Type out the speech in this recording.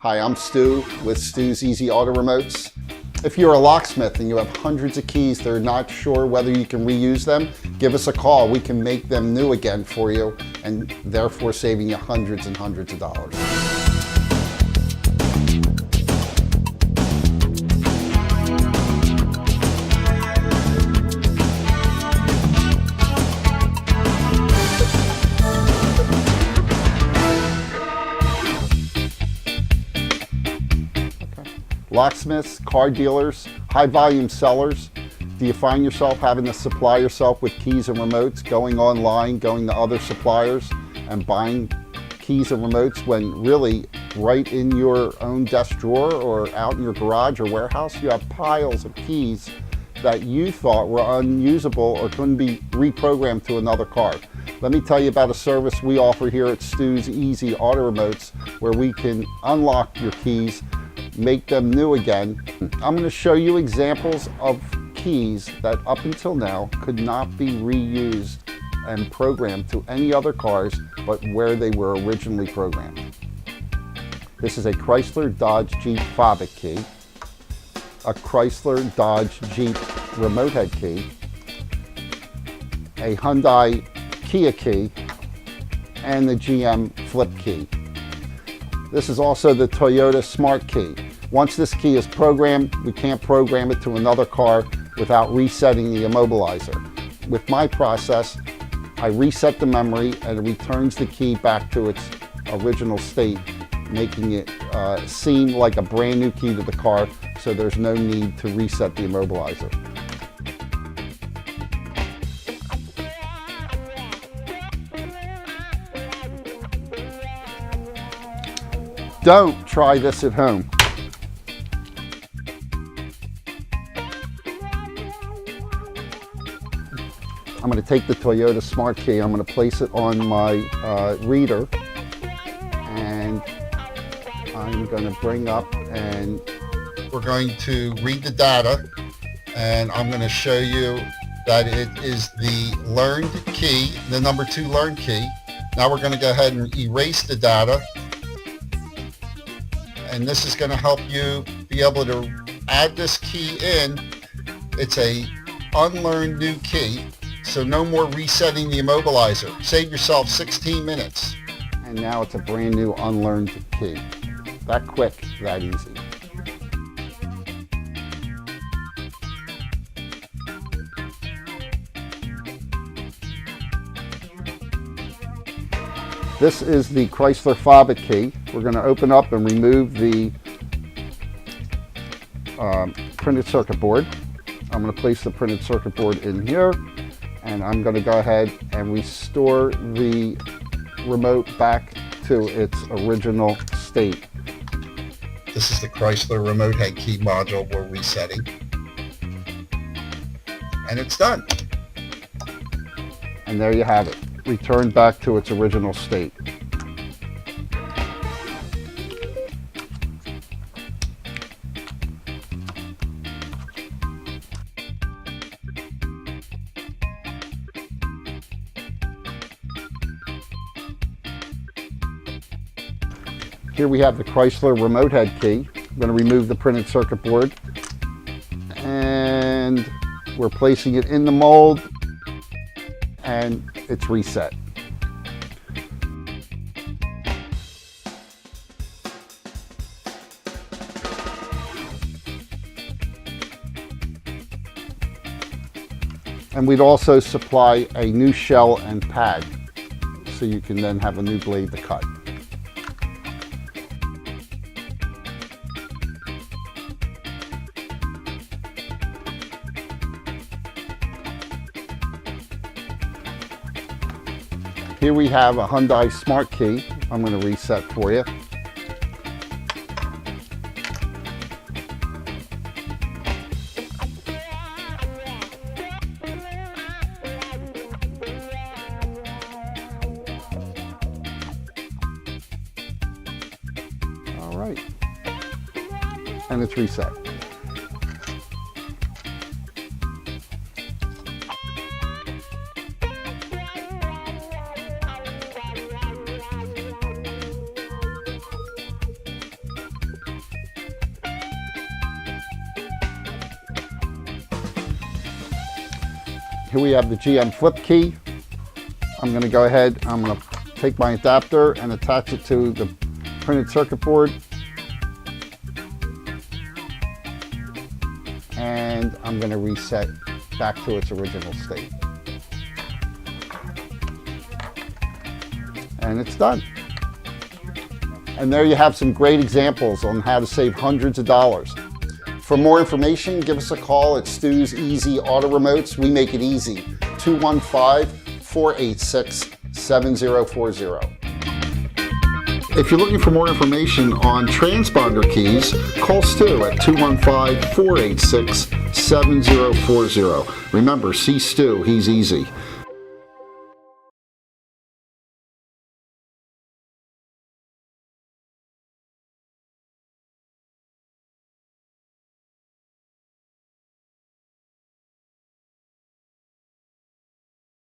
Hi, I'm Stu with Stu's Easy Auto Remotes. If you're a locksmith and you have hundreds of keys that are not sure whether you can reuse them, give us a call. We can make them new again for you and therefore saving you hundreds and hundreds of dollars. Locksmiths, car dealers, high volume sellers. Do you find yourself having to supply yourself with keys and remotes, going online, going to other suppliers and buying keys and remotes when really right in your own desk drawer or out in your garage or warehouse, you have piles of keys that you thought were unusable or couldn't be reprogrammed to another car? Let me tell you about a service we offer here at Stu's Easy Auto Remotes where we can unlock your keys, make them new again. I'm going to show you examples of keys that up until now could not be reused and programmed to any other cars but where they were originally programmed. This is a Chrysler Dodge Jeep fob key, a Chrysler Dodge Jeep remote head key, a Hyundai Kia key, and the GM flip key. This is also the Toyota Smart Key. Once this key is programmed, we can't program it to another car without resetting the immobilizer. With my process, I reset the memory and it returns the key back to its original state, making it seem like a brand new key to the car, so there's no need to reset the immobilizer. Don't try this at home. I'm going to take the Toyota Smart Key, I'm going to place it on my reader, and I'm going to bring up and we're going to read the data, and I'm going to show you that it is the learned key, the number 2 learned key. Now we're going to go ahead and erase the data. And this is going to help you be able to add this key in. It's a unlearned new key, so no more resetting the immobilizer. Save yourself 16 minutes. And now it's a brand new unlearned key. That quick, that easy. This is the Chrysler fob key. We're going to open up and remove the printed circuit board. I'm going to place the printed circuit board in here, and I'm going to go ahead and restore the remote back to its original state. This is the Chrysler remote head key module we're resetting. And it's done. And there you have it. Returned back to its original state. Here we have the Chrysler remote head key. I'm going to remove the printed circuit board, and we're placing it in the mold, and it's reset. And we'd also supply a new shell and pad, so you can then have a new blade to cut. Here we have a Hyundai Smart Key. I'm going to reset for you. All right. And it's reset. Here we have the GM flip key. I'm going to go ahead, I'm going to take my adapter and attach it to the printed circuit board. And I'm going to reset back to its original state. And it's done. And there you have some great examples on how to save hundreds of dollars. For more information, give us a call at Stu's Easy Auto Remotes. We make it easy. 215-486-7040. If you're looking for more information on transponder keys, call Stu at 215-486-7040. Remember, see Stu, he's easy.